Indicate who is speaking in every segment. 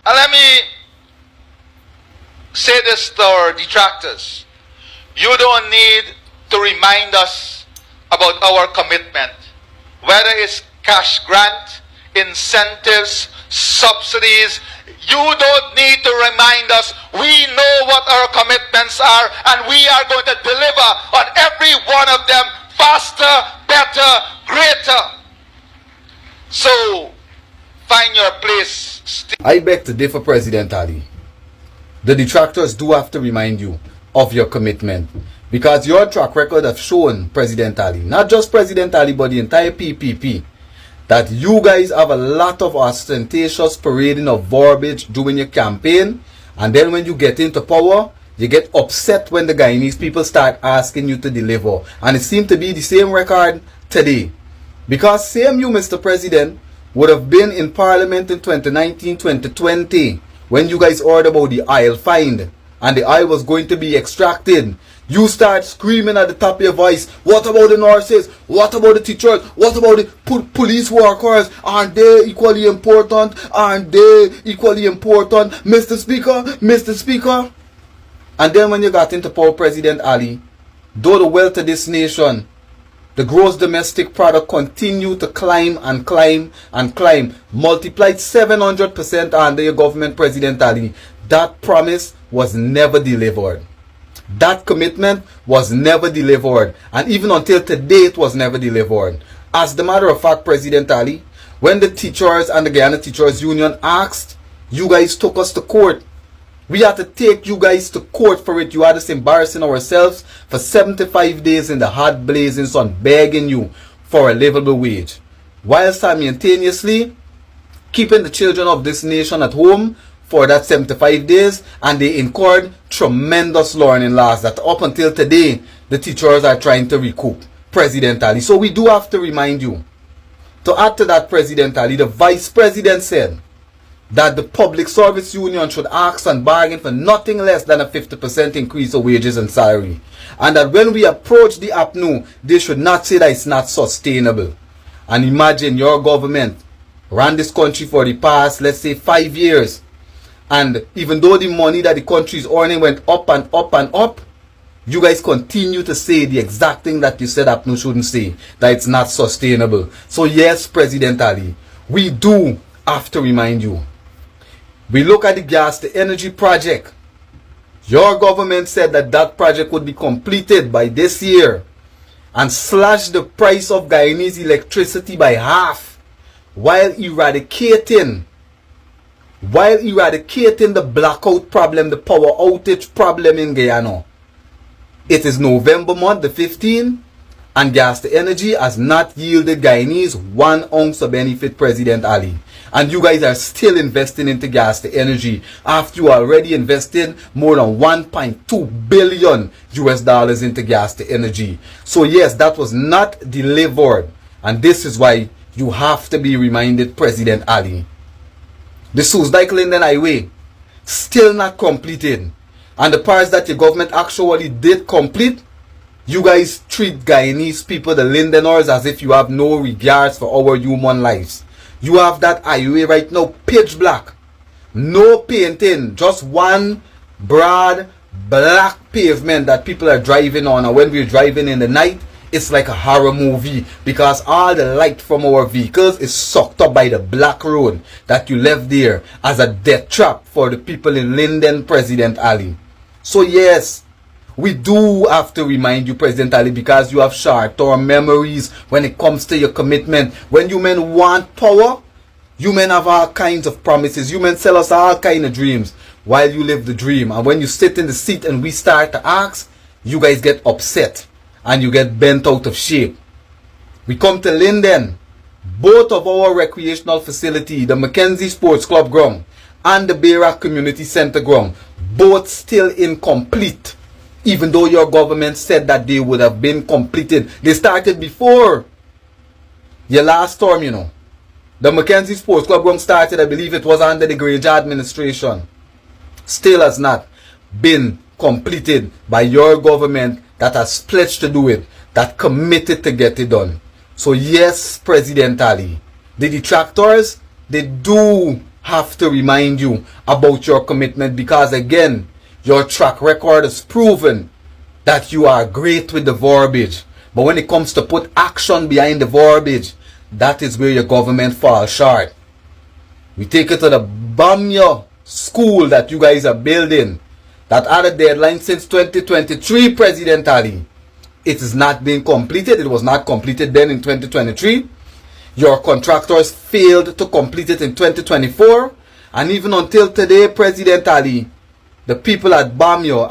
Speaker 1: And let me say this to our detractors. You don't need to remind us about our commitment, whether it's cash grant, incentives, subsidies. You don't need to remind us. We know what our commitments are, and we are going to deliver on every one of them faster, better, greater. So, find your place.
Speaker 2: I beg to differ, President Ali. The detractors do have to remind you of your commitment, because your track record have shown, President Ali, not just President Ali but the entire PPP, that you guys have a lot of ostentatious parading of verbiage during your campaign, and then when you get into power, you get upset when the Guyanese people start asking you to deliver. And it seemed to be the same record today, because same you, Mr. President, would have been in Parliament in 2019-2020 when you guys ordered about the oil find and the oil was going to be extracted. You start screaming at the top of your voice, what about the nurses? What about the teachers? What about the police workers? Aren't they equally important? Aren't they equally important? Mr. Speaker, Mr. Speaker. And then when you got into power, President Ali, though the wealth of this nation, the gross domestic product continued to climb and climb and climb, multiplied 700% under your government, President Ali, that promise was never delivered. That commitment was never delivered, and even until today it was never delivered. As the matter of fact, President Ali, when the teachers and the Guyana Teachers Union asked, you guys took us to court. We had to take you guys to court for it. You had us embarrassing ourselves for 75 days in the hot blazing sun, begging you for a livable wage, while simultaneously keeping the children of this nation at home for that 75 days, and they incurred tremendous learning loss that up until today the teachers are trying to recoup, President Ali. So we do have to remind you. To add to that, President Ali, the Vice President said that the Public Service Union should ask and bargain for nothing less than a 50% increase of wages and salary, and that when we approach the APNU, they should not say that it's not sustainable. And imagine your government ran this country for the past, let's say, 5 years, and even though the money that the country is earning went up and up and up, you guys continue to say the exact thing that you said APNU shouldn't say, that it's not sustainable. So yes, President Ali, we do have to remind you. We look at the gas to energy project. Your government said that that project would be completed by this year and slash the price of Guyanese electricity by half, while eradicating the blackout problem, the power outage problem in Guyana. It is November month, the 15th, and gas to energy has not yielded Guyanese 1 ounce of benefit, President Ali. And you guys are still investing into gas to energy after you already invested more than $1.2 billion into gas to energy. So yes, that was not delivered, and this is why you have to be reminded, President Ali. The Soos-Dyke-Linden Highway still not completed, and the parts that your government actually did complete, you guys treat Guyanese people, the Lindeners, as if you have no regards for our human lives. You have that highway right now pitch black, no painting, just one broad black pavement that people are driving on, and when we're driving in the night, it's like a horror movie, because all the light from our vehicles is sucked up by the black road that you left there as a death trap for the people in Linden, President Ali. So yes, we do have to remind you, President Ali, because you have short-term memories when it comes to your commitment. When you men want power, you men have all kinds of promises. You men sell us all kinds of dreams while you live the dream. And when you sit in the seat and we start to ask, you guys get upset and you get bent out of shape. We come to Linden. Both of our recreational facility, the Mackenzie Sports Club ground and the Bayrock Community Center ground, both still incomplete. Even though your government said that they would have been completed. They started before your last term, you know. The Mackenzie Sports Club ground started, I believe it was under the Granger administration. Still has not been completed by your government that has pledged to do it, that committed to get it done. So yes, President Ali, the detractors, they do have to remind you about your commitment, because again, your track record has proven that you are great with the verbiage. But when it comes to put action behind the verbiage, that is where your government falls short. We take it to the Bamya school that you guys are building, that had a deadline since 2023, President Ali. It is not being completed. It was not completed then in 2023. Your contractors failed to complete it in 2024. And even until today, President Ali, the people at Bamya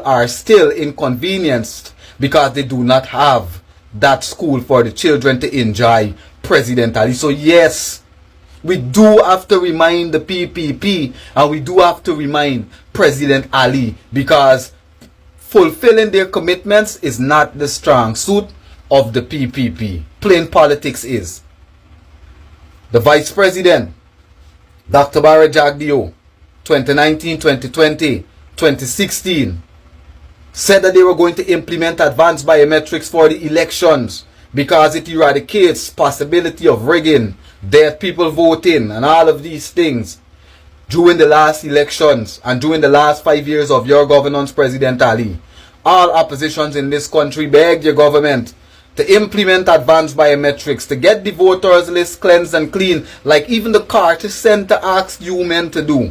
Speaker 2: are still inconvenienced because they do not have that school for the children to enjoy, President Ali. So yes, we do have to remind the PPP, and we do have to remind President Ali, because fulfilling their commitments is not the strong suit of the PPP. Plain politics is. The Vice President, Dr. Barry Jagdeo, 2019, 2020, 2016, said that they were going to implement advanced biometrics for the elections because it eradicates possibility of rigging, dead people voting, and all of these things. During the last elections and during the last 5 years of your governance, President Ali, all oppositions in this country begged your government to implement advanced biometrics, to get the voters list cleansed and clean, like even the Carter Center asked you men to do.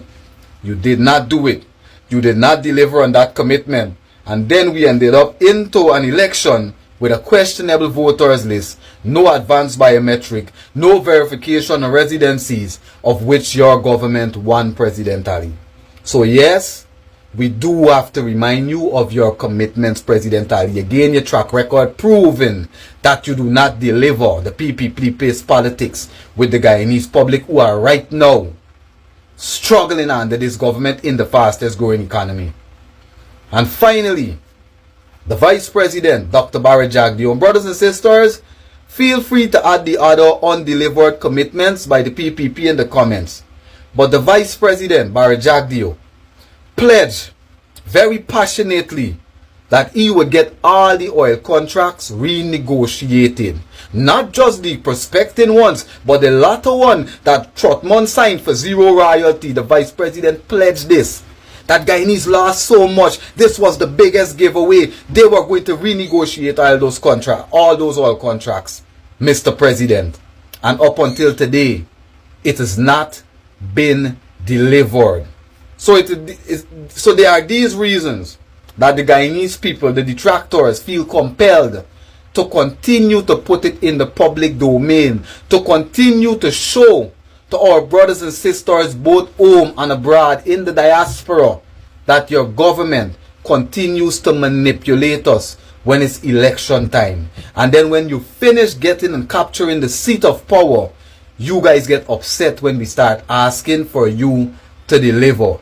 Speaker 2: You did not do it. You did not deliver on that commitment. And then we ended up into an election with a questionable voters list, no advanced biometric, no verification of residencies, of which your government won, President Ali. So yes, we do have to remind you of your commitments, President Ali. Again, your track record proving that you do not deliver. The PPP plays politics with the Guyanese public, who are right now struggling under this government in the fastest growing economy. And finally, the Vice President, Dr. Barry Jagdeo. Brothers and sisters, feel free to add the other undelivered commitments by the PPP in the comments. But the Vice President, Barry Jagdeo, pledged very passionately that he would get all the oil contracts renegotiated. Not just the prospecting ones, but the latter one that Trotman signed for zero royalty. The Vice President pledged this, that Guyanese lost so much. This was the biggest giveaway. They were going to renegotiate all those contracts, all those oil contracts, Mr. President. And up until today, it has not been delivered. So there are these reasons that the Guyanese people, the detractors, feel compelled to continue to put it in the public domain, to continue to show to our brothers and sisters both home and abroad in the diaspora that your government continues to manipulate us when it's election time. And then when you finish getting and capturing the seat of power, you guys get upset when we start asking for you to deliver.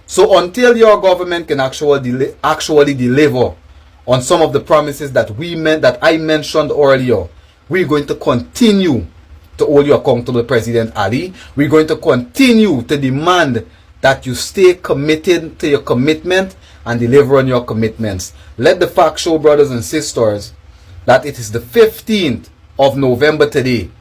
Speaker 2: So until your government can actually deliver on some of the promises that I mentioned earlier, we're going to continue to hold you accountable, President Ali. We're going to continue to demand that you stay committed to your commitment and deliver on your commitments. Let the fact show, brothers and sisters, that it is the 15th of November today.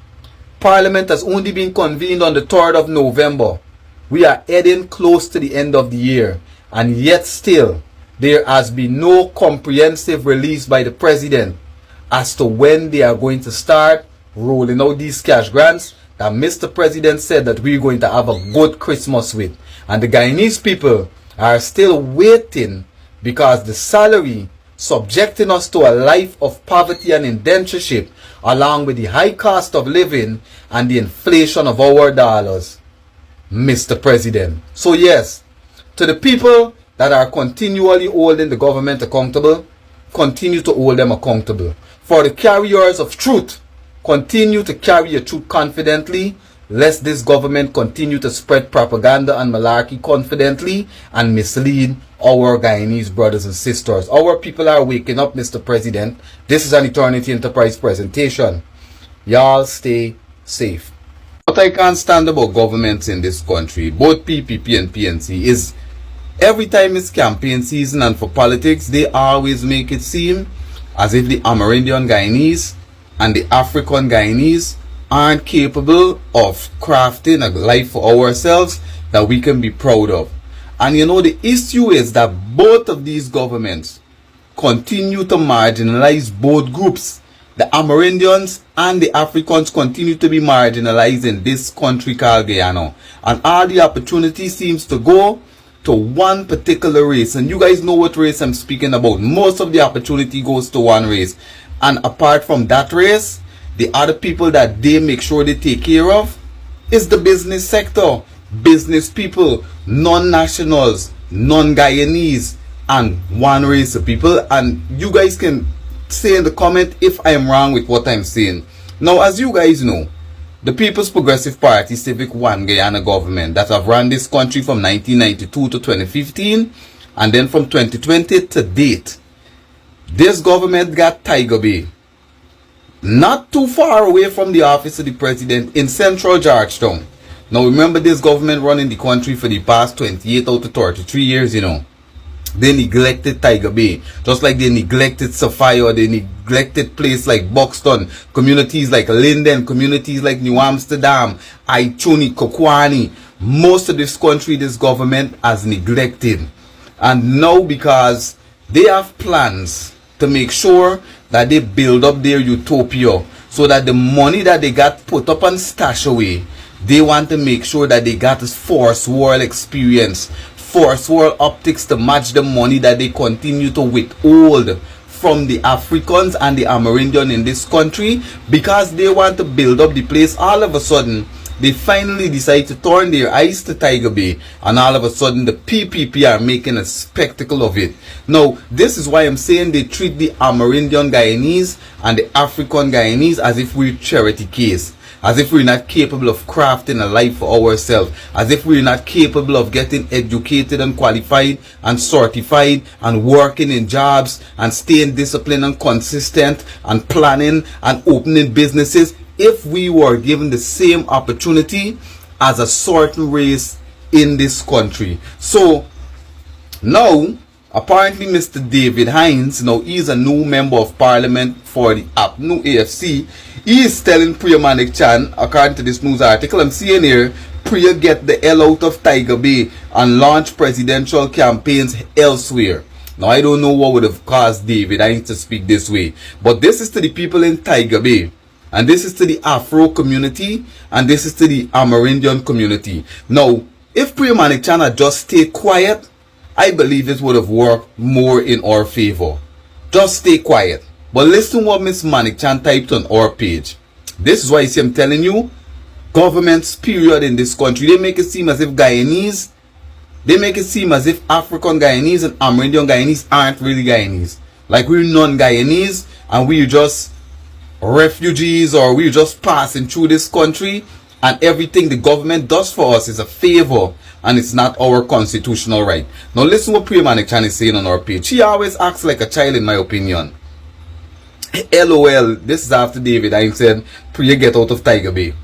Speaker 2: Parliament has only been convened on the 3rd of November. We are heading close to the end of the year, and yet still there has been no comprehensive release by the President as to when they are going to start rolling out these cash grants that Mr. President said that we're going to have a good Christmas with. And the Guyanese people are still waiting because the salary subjecting us to a life of poverty and indentureship, along with the high cost of living and the inflation of our dollars, Mr. President. So yes, to the people that are continually holding the government accountable, continue to hold them accountable. For the carriers of truth, continue to carry your truth confidently, lest this government continue to spread propaganda and malarkey confidently and mislead our Guyanese brothers and sisters. Our people are waking up, Mr. President. This is an Eternity Enterprise presentation. Y'all stay safe. What I can't stand about governments in this country, both PPP and PNC, is every time it's campaign season and for politics, they always make it seem as if the Amerindian Guyanese and the African Guyanese aren't capable of crafting a life for ourselves that we can be proud of. And you know, the issue is that both of these governments continue to marginalize both groups. The Amerindians and the Africans continue to be marginalized in this country called Guyana. And all the opportunity seems to go to one particular race. And you guys know what race I'm speaking about. Most of the opportunity goes to one race. And apart from that race, the other people that they make sure they take care of is the business sector. Business people, non-nationals, non-Guyanese, and one race of people. And you guys can say in the comment if I'm wrong with what I'm saying. Now, as you guys know, the People's Progressive Party Civic One Guyana government that have run this country from 1992 to 2015 and then from 2020 to date, this government got Tiger Bay, not too far away from the office of the president in central Georgetown. Now remember, this government running the country for the past 28 out of 33 years, you know. They neglected Tiger Bay, just like they neglected Sapphire, they neglected places like Buxton, communities like Linden, communities like New Amsterdam, Aichuni, Kokwani. Most of this country, this government has neglected. And now, because they have plans to make sure that they build up their utopia, so that the money that they got put up and stashed away, they want to make sure that they got this force world experience, force world optics to match the money that they continue to withhold from the Africans and the Amerindian in this country, because they want to build up the place. All of a sudden, they finally decide to turn their eyes to Tiger Bay, and all of a sudden the PPP are making a spectacle of it. Now, this is why I'm saying they treat the Amerindian Guyanese and the African Guyanese as if we're charity case, as if we're not capable of crafting a life for ourselves, as if we're not capable of getting educated and qualified and certified and working in jobs and staying disciplined and consistent and planning and opening businesses if we were given the same opportunity as a certain race in this country. So now, apparently Mr. David Hines, now he's a new member of parliament for the APNU AFC. He is telling Priya Manik Chan, according to this news article I'm seeing here, Priya get the hell out of Tiger Bay and launch presidential campaigns elsewhere. Now, I don't know what would have caused David Hines to speak this way, but this is to the people in Tiger Bay, and this is to the Afro community, and this is to the Amerindian community. Now, if Priya Manik Chan had just stayed quiet, I believe it would have worked more in our favor. Just stay quiet. But listen what Miss Manik Chan typed on our page. This is why I'm telling you, governments period in this country, they make it seem as if Guyanese, they make it seem as if African Guyanese and Amerindian Guyanese aren't really Guyanese. Like we're non-Guyanese and we're just refugees, or we're just passing through this country, and everything the government does for us is a favor and it's not our constitutional right. Now listen what Priya Manik Chan is saying on our page. She always acts like a child, in my opinion. LOL, this is after David Hines said, Priya, get out of Tiger Bay.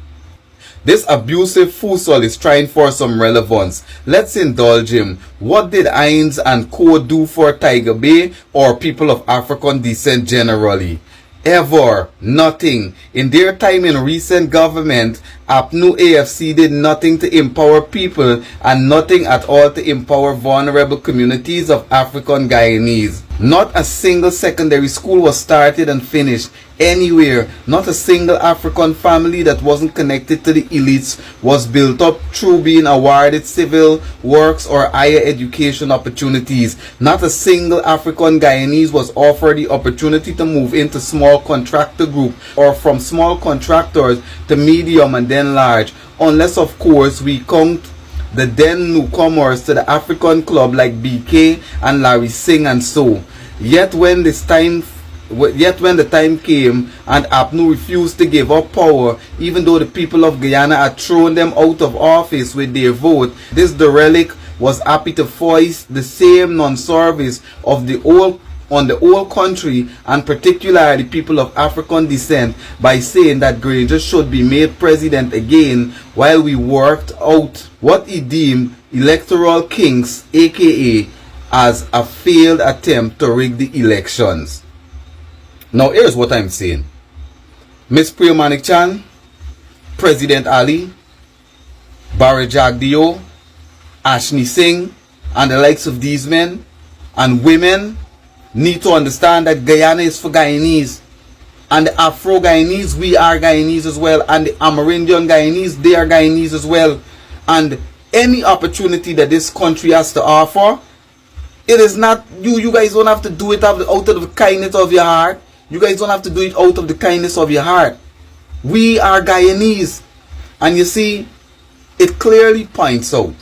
Speaker 2: This abusive fool is trying for some relevance. Let's indulge him. What did Hines and co do for Tiger Bay or people of African descent generally? Ever. Nothing. In their time in recent government, APNU AFC did nothing to empower people and nothing at all to empower vulnerable communities of African Guyanese. Not a single secondary school was started and finished anywhere. Not a single African family that wasn't connected to the elites was built up through being awarded civil works or higher education opportunities. Not a single African Guyanese was offered the opportunity to move into small contractor group or from small contractors to medium and then large, unless of course we count the then newcomers to the African club like BK and Larry Singh and so. Yet when the time came and APNU refused to give up power, even though the people of Guyana had thrown them out of office with their vote, this derelict was happy to foist the same non-service of the old on the whole country, and particularly people of African descent, by saying that Granger should be made president again while we worked out what he deemed electoral kinks, aka as a failed attempt to rig the elections. Now here's what I'm saying. Miss Priya Manik Chan, President Ali, Barry Jagdeo, Ashni Singh, and the likes of these men and women need to understand that Guyana is for Guyanese. And the Afro-Guyanese, we are Guyanese as well. And the Amerindian Guyanese, they are Guyanese as well. And any opportunity that this country has to offer, it is not, you guys don't have to do it out of the kindness of your heart. You guys don't have to do it out of the kindness of your heart. We are Guyanese. And you see, it clearly points out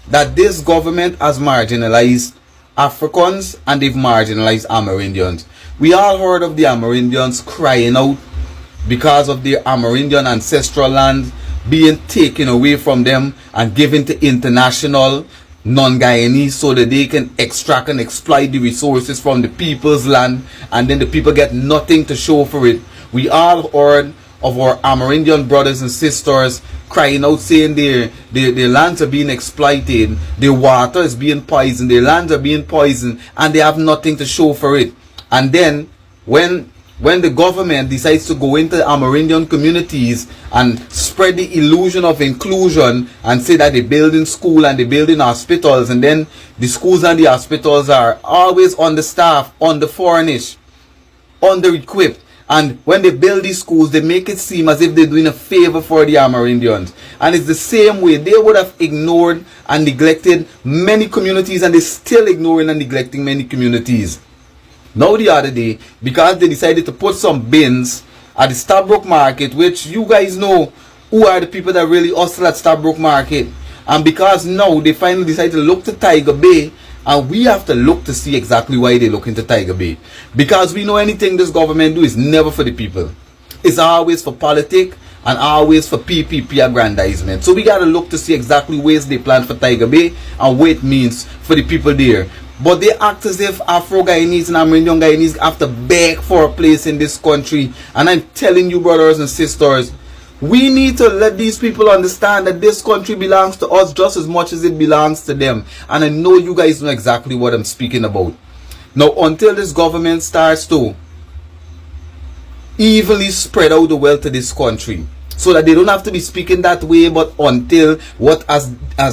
Speaker 2: that this government has marginalized Africans and they've marginalized Amerindians. We all heard of the Amerindians crying out because of their Amerindian ancestral land being taken away from them and given to international non-Guyanese so that they can extract and exploit the resources from the people's land, and then the people get nothing to show for it. We all heard of our Amerindian brothers and sisters crying out saying their lands are being exploited, their water is being poisoned, their lands are being poisoned, and they have nothing to show for it. And then when the government decides to go into Amerindian communities and spread the illusion of inclusion and say that they're building school and they're building hospitals, and then the schools and the hospitals are always understaffed, underfurnished, under-equipped, and when they build these schools, they make it seem as if they're doing a favor for the Amerindians. And it's the same way they would have ignored and neglected many communities, and they're still ignoring and neglecting many communities. Now the other day, because they decided to put some bins at the Stabroek Market, which you guys know who are the people that really hustle at Stabroek Market, and because now they finally decided to look to Tiger Bay, and we have to look to see exactly why they look into Tiger Bay. Because we know anything this government do is never for the people. It's always for politics and always for PPP aggrandizement. So we got to look to see exactly ways they plan for Tiger Bay and what it means for the people there. But they act as if Afro-Guyanese and Amerindian Guyanese have to beg for a place in this country. And I'm telling you, brothers and sisters, we need to let these people understand that this country belongs to us just as much as it belongs to them. And I know you guys know exactly what I'm speaking about. Now, until this government starts to evenly spread out the wealth of this country, so that they don't have to be speaking that way, but until what as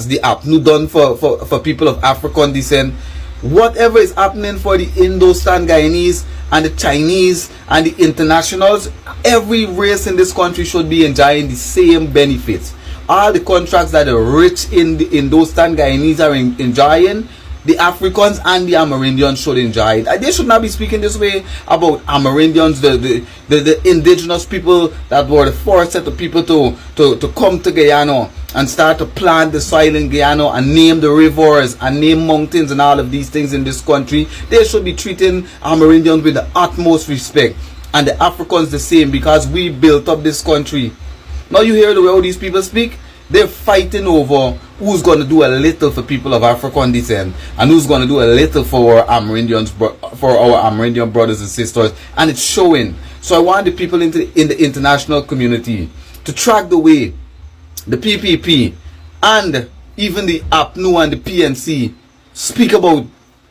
Speaker 2: the APNU done for people of African descent, whatever is happening for the Indo-Stan Guyanese and the Chinese and the internationals, every race in this country should be enjoying the same benefits. All the contracts that the rich in the Indo-Stan Guyanese are enjoying, the Africans and the Amerindians should enjoy it. They should not be speaking this way about Amerindians, the indigenous people that were the first set of people to come to Guyana and start to plant the soil in Guyana and name the rivers and name mountains and all of these things in this country. They should be treating Amerindians with the utmost respect, and the Africans the same, because we built up this country. Now you hear the way how these people speak. They're fighting over who's going to do a little for people of African descent and who's going to do a little for our Amerindian brothers and sisters, and it's showing. So I want the people in the international community to track the way the PPP and even the APNU and the PNC speak about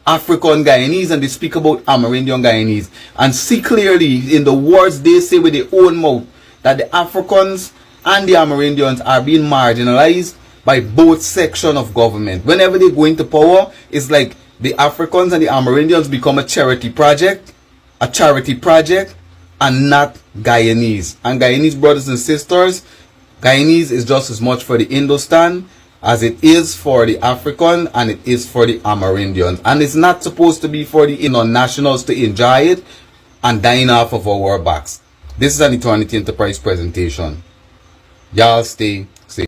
Speaker 2: African Guyanese and they speak about Amerindian Guyanese, and see clearly in the words they say with their own mouth that the Africans and the Amerindians are being marginalized by both sections of government. Whenever they go into power, it's like the Africans and the Amerindians become a charity project, and not Guyanese. And Guyanese brothers and sisters, Guyanese is just as much for the Indo-Stan as it is for the African and it is for the Amerindians. And it's not supposed to be for the nationals to enjoy it and dine off of our backs. This is an Eternity Enterprise presentation. Y'all stay